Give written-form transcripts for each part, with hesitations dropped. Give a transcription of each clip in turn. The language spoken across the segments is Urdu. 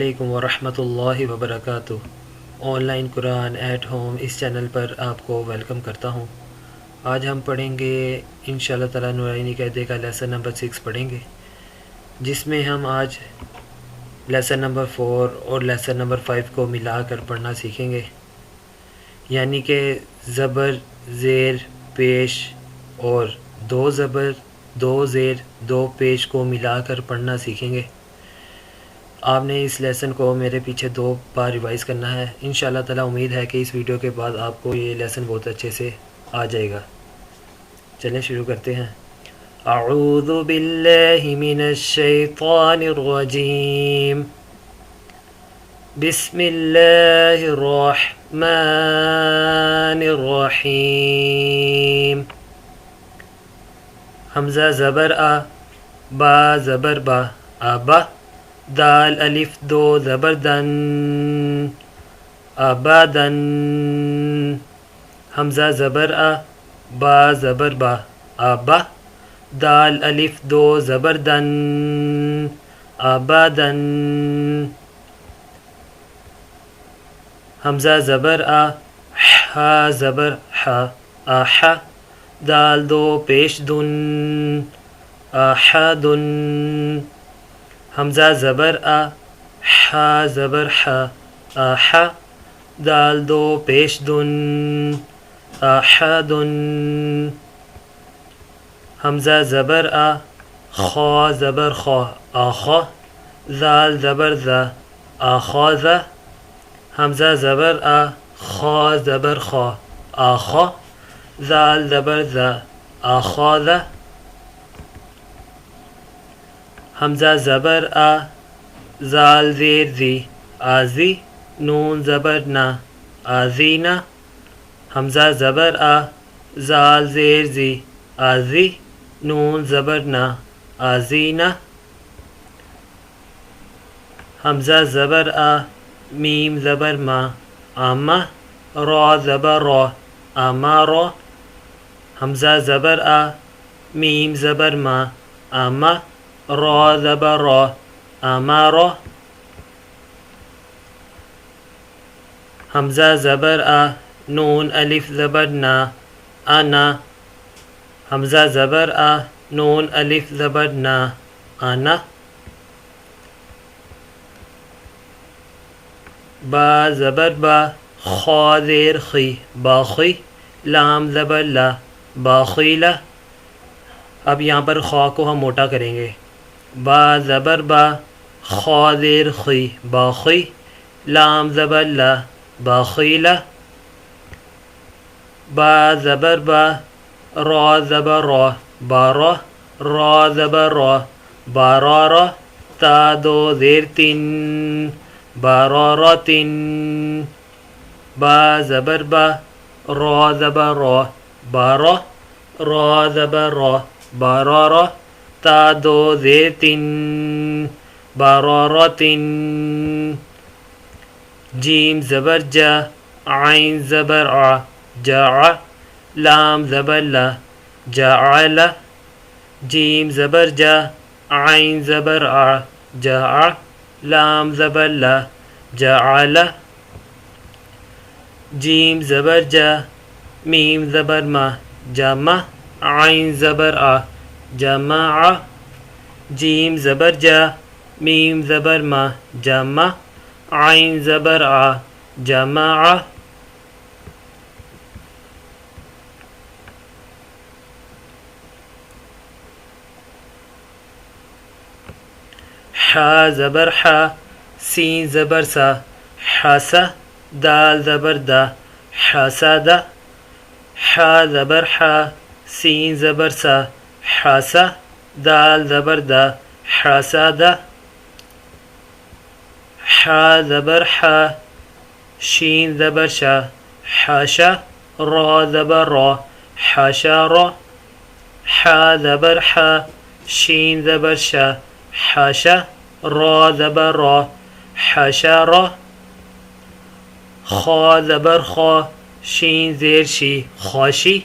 علیکم ورحمۃ اللہ وبرکاتہ۔ Online Quran at home اس چینل پر آپ کو ویلکم کرتا ہوں۔ آج ہم پڑھیں گے انشاءاللہ تعالیٰ نورانی قاعدے کا لیسن نمبر 6 پڑھیں گے، جس میں ہم آج لیسن نمبر 4 اور لیسن نمبر 5 کو ملا کر پڑھنا سیکھیں گے، یعنی کہ زبر زیر پیش اور دو زبر دو زیر دو پیش کو ملا کر پڑھنا سیکھیں گے۔ آپ نے اس لیسن کو میرے پیچھے 2 بار ریوائز کرنا ہے۔ انشاءاللہ تعالیٰ امید ہے کہ اس ویڈیو کے بعد آپ کو یہ لیسن بہت اچھے سے آ جائے گا۔ چلیں شروع کرتے ہیں۔ اعوذ باللہ من الشیطان الرجیم، بسم اللہ الرحمن الرحیم۔ حمزہ زبر آ، با زبر با، آبا۔ دال الف دو زبر دن، ابدن۔ حمزہ زبر آ، با زبر با، آبا۔ دال الف دو زبر دن، ابدن۔ حمزہ زبر آ، ہا زبر ہا، آہا۔ دال دو پیش دن، آحدن۔ حمزہ زبر آ، ہا زبر ہا، آہا۔ دال دو پیش دن، آحدن۔ حمزہ زبر آ، خا زبر خا، آخا۔ زال زبر زا، آخاذا۔ حمزہ زبر آ، خا زبر خا، آخا۔ زال زبر زا، آخاذا۔ حمزہ زبر آ، زال زیر زی، آزی۔ نون زبر نا، آزینا۔ حمزہ زبر آ، زال زیر زی، آزی۔ نون زبر نا، آزینا۔ حمزہ زبر آ، میم زبر ما، آما۔ را زبر را، آمارا۔ حمزہ زبر آ، میم زبر ما، آما۔ را زبر را، آمارا۔ حمزہ زبر آ، نون الف زبر نا، انا۔ حمزہ زبر آ، نون الف زبر نا، انا۔ با زبر با، خا زیر خی، باخی۔ لام زبر لا، باخیلا۔ اب یہاں پر خا کو ہم موٹا کریں گے۔ با زبر با، خا زیر خی، باخی۔ لام زبر لا، باخیلا۔ با زبر با، را زبر را، بارا۔ را زبر را، بارارا۔ تا دو زیر تین، باراراتن۔ با زبر با، را زبر را، بارا۔ را زبر را، بارارا۔ تا دو زیر تین، باراراتن۔ جیم زبر جا، عین زبر ع، جاع۔ لام زبر لا، جاعل۔ جیم زبر جا، عین زبر ع، جاع۔ لام زبر لا، جاعل۔ جیم زبر جا، میم زبر ما، جمع۔ عین زبر ع، جمع۔ جیم زبر جا، میم زبر ما، جمع۔ عین زبر ع، جمع۔ حا زبر حا، سین زبر سا، حسا۔ دال زبر دا، حسدا۔ حا زبر حا، سین زبر سا، حسا۔ دال زبر دا، حسدا۔ حا زبر حا، شین زبر شا، حاشا۔ را زبر را، حشارا۔ حا زبر حا، شین زبر شا، حاشا۔ را زبر را، حشارا۔ خا زبر خا، شین زیر شی، خاشی۔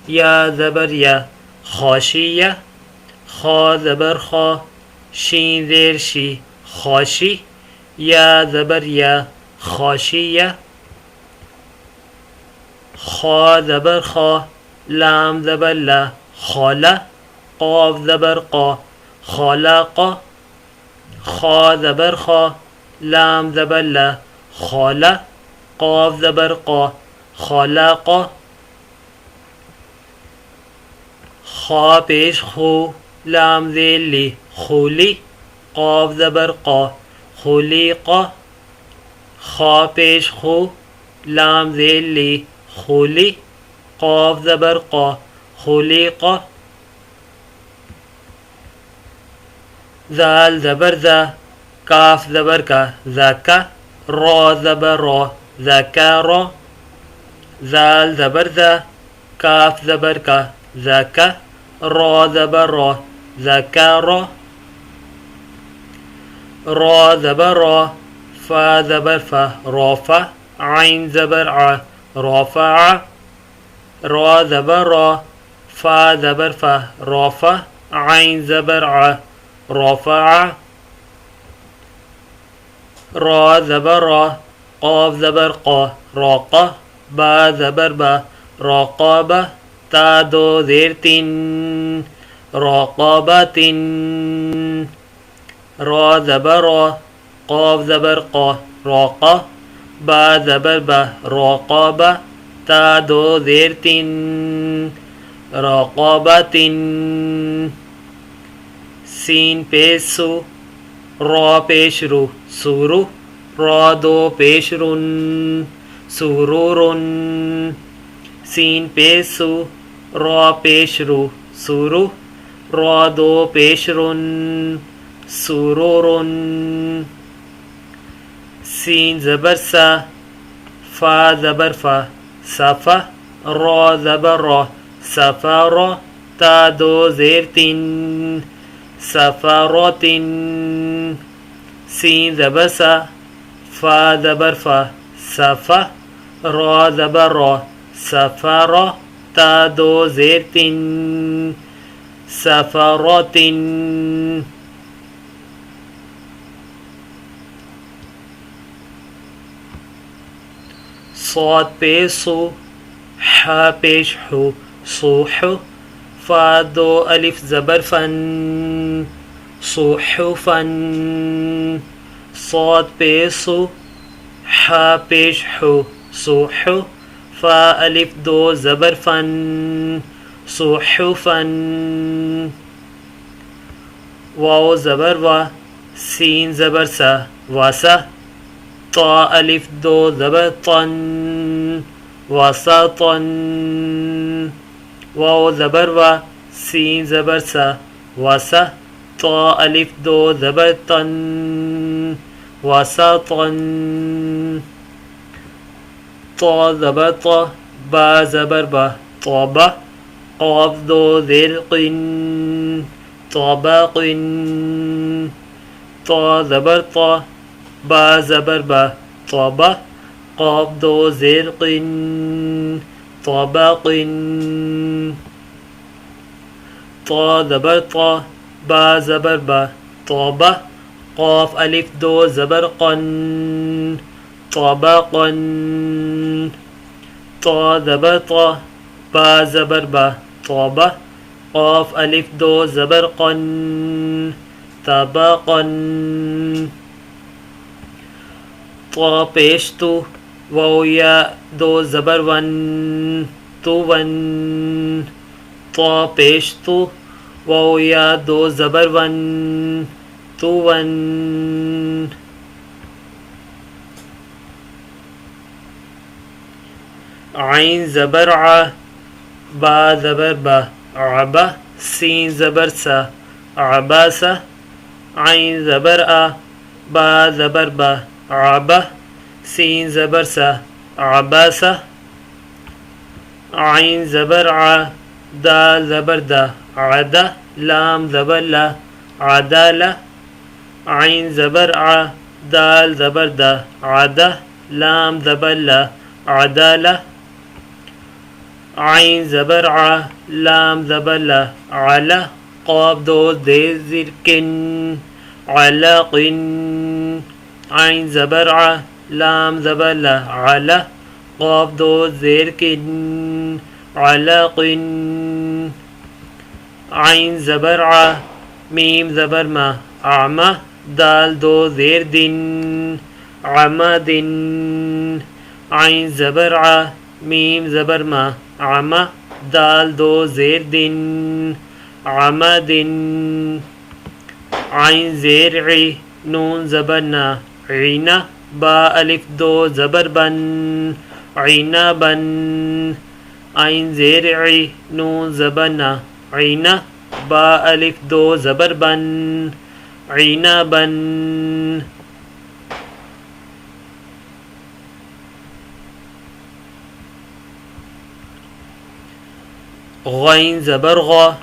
یا زبر یا، خاشیہ۔ خا زبر خا، شین زیر شی، خاشی۔ یا زبر یا خاشیہ خا زبر خا لام زبر لا خالہ قاف زبر قا خالق خا زبر خا لام زبر لا خالہ قاف زبر قا خالق خا پیش خو لام ذیل لی خولی قاف زبر قا خلیق خا پیش خو لام ذیل لی خولی قاف زبر قا خلیق زال زبر ذا کاف زبر کا ذاکا را زبر را ذکر زال زبر ذا کاف زبر کا ذاکا را زبر را ذکر را زبر را فا زبر فا رافع عین زبر ع رافع را زبر را فا زبر فا رافع عین زبر ع رافع را زبر را قاف زبر قا راقا با زبر با راقابہ تا دو زیر تین راقابۃ را زبر را قاف زبر قا راقا با زبر با راقابہ تا دو زیر تین راقابۃ سین پیش سو را پیش رو سورو را دو پیش رن سورورن سین پیش سو را پیش رو سورو را دو پیش رن سورورن سین زبر سا فا زبر فا صفا را زبر را سفر تا دو زیر تین سفرات سین زبر سا فا زبر فا صفا را زبر را سفر تا دو زیر تین سفرات صاد پیش سو ح پیش حو صوح فا دو الف زبر فن صحفا صاد پیش سو ح پیش حو صوح فا الف دو زبر فن صحفا واو زبر وا سین زبر سا واسا طا الف دو زبر طن وسطا واو زبر وا سین زبر سا واسا طا الف دو زبر طن وسطا طا زبر طا با زبر با طابا قاف دو زیر قن طابق طا زبر طا با زبر با طابا قاف دو زیر قن طابق طا زبر طا با زبر با طابا قاف الف دو زبر قن طابقا طا زبر طا با زبر با طابا قاف الف دو زبر قن طبقا طا پیش تو واو یا دو زبر ون تو ون طا پیش تو واو یا دو زبر ون تو ون عین زبر ع با زبر با عبا سین زبر سا عباسا عین زبر آ با زبر با عبا سین زبر سا عباسا عین زبر ع دا زبر دا عدا لام زبر لا عدالة عین زبر ع دال زبر دا عدا لام زبر لا عدالة عین زبر ع لام زبر لا علا قاف دو زیر کن علق عین زبر ع لام زبر ل عل قاف دو زیر کن علق عین زبر ع میم زبر ما اعمى دال دو زیر دن عمد عین زبر ع میم زبر ما اعمى دال دو زیر دن عمد عین زیر عی نون زبر نا عینا با الف دو زبر بن عینا بن عین زیر عی نون زبر نا عینا با الف دو زبر بن عینا بن غین زبر غ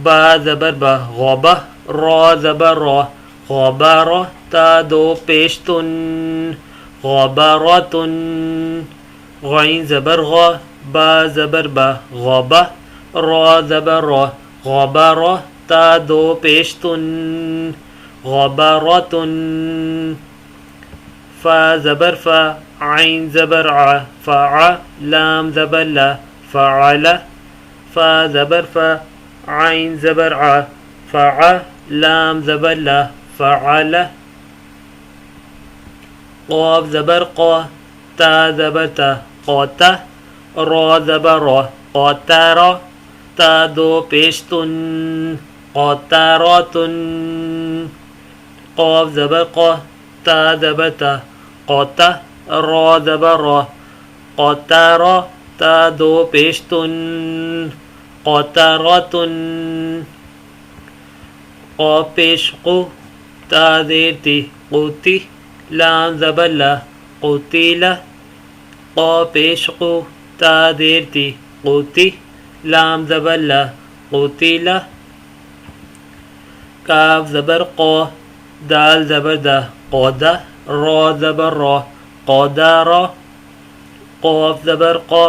با زبر با غبا را زبر را غبار تا دو پیشتن غبارتن غین زبر غ با زبر با غبا را زبر را غبار تا دو پیشتن غبارتن فا زبر فا عین زبر ع فع لام زبر لا فعل فا زبر فا عین زبر ع فع لام زبر لا فعل قاف زبر قا تا زبر تا قاتا را زبر را قاتارا تا دو پیشتن قاتاراتن قاف زبر قا تا زبر تا قاتا را زبر را قاتارا تا دو پیشتن قاتاراتن قاف پیش قو تا زیر تی قوتی لام زبر لا قوتیلا قاف پیش قو تا زیر تی قوتی لام زبر لا قوتیلا کاف زبر قا دال زبر دا قودا را زبر را قودارا قاف زبر قا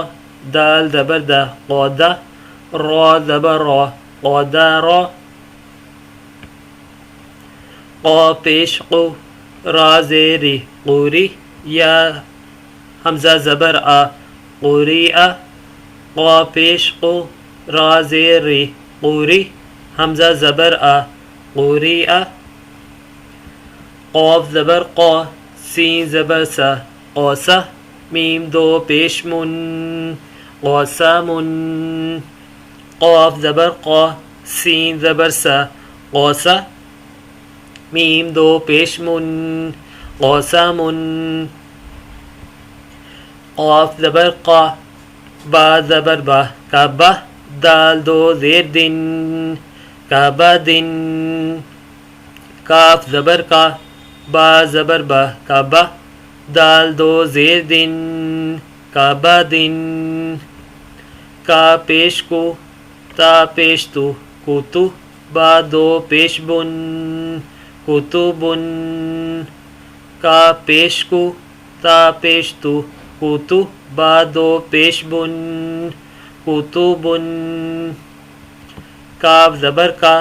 دال زبر دا قودا را زبر را قودارا قاف پیش قو را زیری قوری یا حمزہ زبر آ قوری آ قاف پیش قو را زیری قوری حمزہ زبر آ قوری آ قاف زبر قا سین زبر سا قاسا میم دو پیش من قاسمن قاف زبر قا سین زبر سا قاسا میم دو پیش من قاسمن قاف زبر قا با زبر با کعبہ دال دو زیر دن کعبہ دن کاف زبر کا با زبر با کعبہ دال دو زیر دن کعبہ دن کا پیش کو تا پیش تو کوتو با دو پیش بن کتبن کا پیش کو تا پیش تو کوتو با دو پیش بن کتبن کاف زبر کا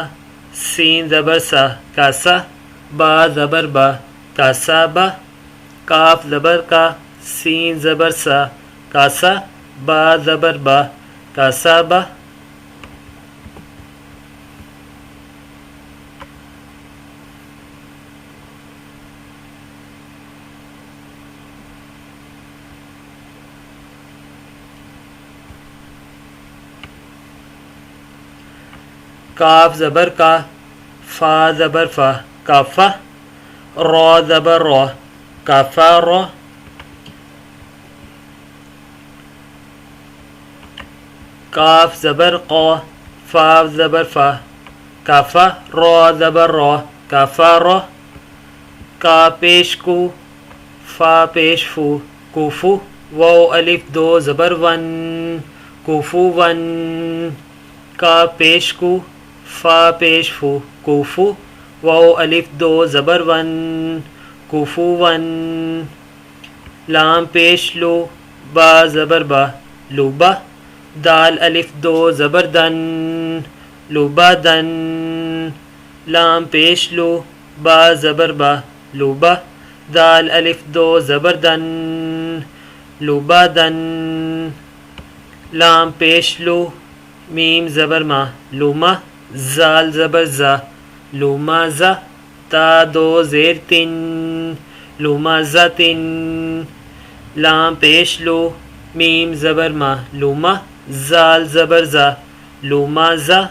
سین زبر سا کاسا با زبر با کاسا با کاف زبر کا سین زبر سا کاسا با زبر با کاسا با کاف زبر کا فا زبر فا کافا را زبر را کفارا کاف زبر قا فا زبر فا کافا را زبر را کفارا کا پیش کو فا پیش فو کوفو واو الف دو زبر ون کوفو ون کا پیش کو فا پیش فو کوفو واو الف دو زبر ون کوفو ون لام پیش لو با زبر با لوبا دال الف دو زبر دن لوبا دن لام پیش لو با زبر با لوبا دال الف دو زبر دن لبدن لام پیش لو میم زبر ما لوما زال زبر زا لوما زا تا دو زیر تن لوما زتن لام پیش لو میم زبر ما لوما زال زبر زا لوما زا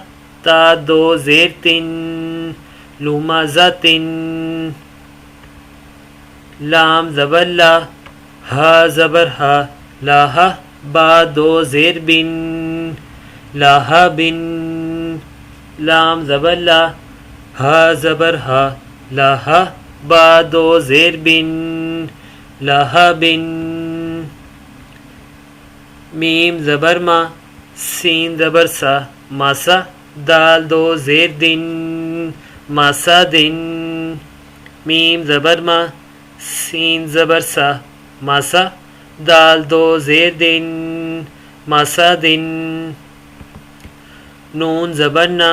تا دو زیر تن لوما زتن لام زبر لا ہا زبر ہا لاہا با دو زیر بن لاہا بن لام زبر لا ہا زبر ہا لاہا با دو زیر بن لاہا بن میم زبر ما سین زبر سا ماسا دال دو زیر دن ماسا دن میم زبر ما سین زبر سا ماسا دال دو زیر دن ماسا دن نون زبر نا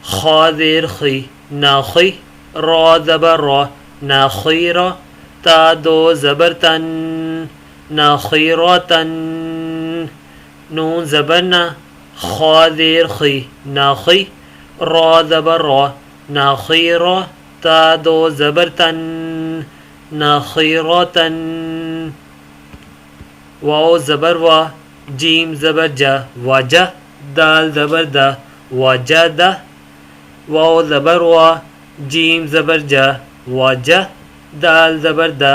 خا زیر خی ناخی را زبر را ناخیرا تا دو زبر تن ناخیراتن نون زبر نا خا زیر خی ناخی را زبر را ناخیرا تا دو زبر تن ناخیراتن واو زبر وا جیم زبر جا واجا دال زبر دا واجا دا واو زبر وا جیم زبر جا واجا دال زبر دا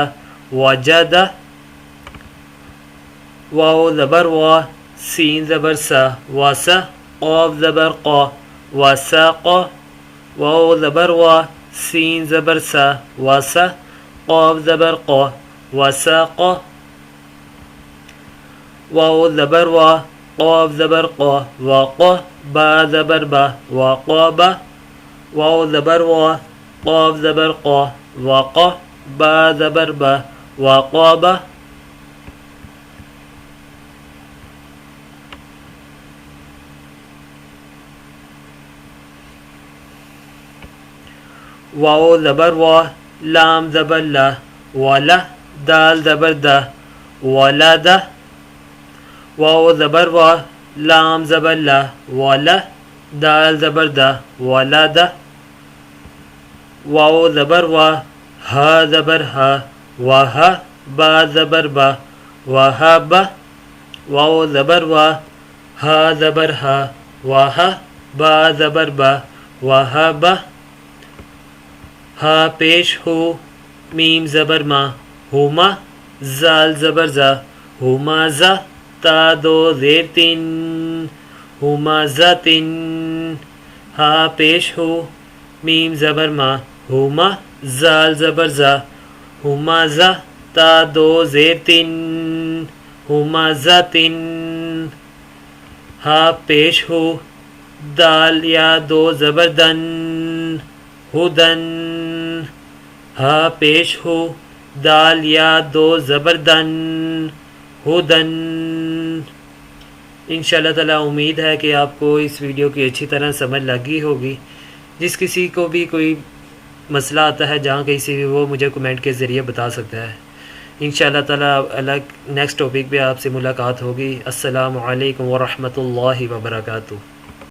واجا دا واو زبر وا سین زبر سا واسا قاف زبر قا واساقا واو زبر وا سین زبر سا واسا قاف زبر قا واساقا واو زبر وا قاف زبر قا واقا با زبر با واقابا واو زبر وا قاف زبر قا واقا با زبر با واقابا واو زبر وا لام زبر لا والا دال زبر دا والا دا واو زبر وا لام زبر لا والا دال زبر دا والا دا واو زبر وا ہا زبر ہا واہا با زبر با واہا با واو زبر وا ہا زبر ہا واہا با زبر با واہا با ہا پیش ہو میم زبر ما ہوما زال زبر زا ہوما زا تا دو زیر تن ہوما زا تن ہا پیش ہو میم زبر ما ہوما زال زبر زا ہوما زا تا دو زیر تن ہوما زا تن ہا پیش ہو دال یا دو زبر دن ہدن ہا پیش ہو دال یا دو زبر دن ہدن انشاءاللہ تعالیٰ امید ہے کہ آپ کو اس ویڈیو کی اچھی طرح سمجھ لگی ہوگی. جس کسی کو بھی کوئی مسئلہ آتا ہے جہاں کہیں سے بھی وہ مجھے کمنٹ کے ذریعے بتا سکتا ہے. انشاءاللہ تعالیٰ الگ نیکسٹ ٹاپک پہ آپ سے ملاقات ہوگی. السلام علیکم ورحمۃ اللہ وبرکاتہ.